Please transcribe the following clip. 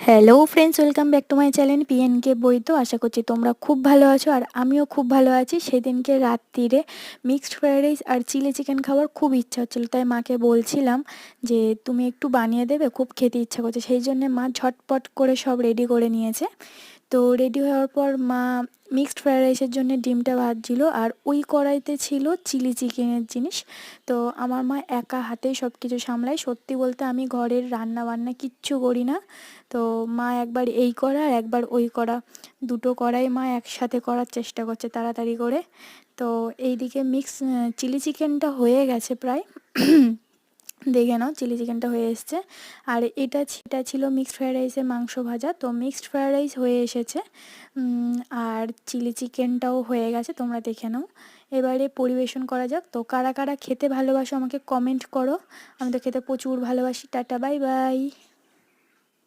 Hello friends, welcome back to my channel PNK বই। তো আশা করছি তোমরা খুব ভালো আছো আর আমিও খুব ভালো আছি। সেদিনকে রাত্রিরে মিক্সড ফ্রাইড রাইস আর চিলি চিকেন খাওয়ার খুব ইচ্ছা হচ্ছিলো, তাই মাকে বলছিলাম যে তুমি একটু বানিয়ে দেবে, খুব খেতে ইচ্ছা করছে। সেই জন্যে মা ঝটপট করে সব রেডি করে নিয়েছে। তো রেডি হওয়ার পর মা মিক্সড ফ্রাইড রাইসের জন্য ডিমটা ভাজছিল আর ওই কড়াইতে ছিল চিলি চিকেনের জিনিস। তো আমার মা একা হাতেই সব কিছু সামলায়। সত্যি বলতে আমি ঘরের রান্না বান্না কিচ্ছু করি না। তো মা একবার এই করা আর একবার ওই করা, দুটো কড়াই মা একসাথে করার চেষ্টা করছে তাড়াতাড়ি করে। তো এইদিকে চিলি চিকেনটা হয়ে গেছে প্রায়। দেখে নাও, চিলি চিকেনটা হয়ে এসছে। আর এটা ছিল মিক্সড ফ্রাইড রাইসের মাংস ভাজা। তো মিক্সড ফ্রাইড রাইস হয়ে এসেছে, আর চিলি চিকেনটাও হয়ে গেছে, তোমরা দেখে নাও। এবারে পরিবেশন করা যাক। তো কারা কারা খেতে ভালোবাসো আমাকে কমেন্ট করো। আমি তো খেতে প্রচুর ভালোবাসি। Tata, bye bye.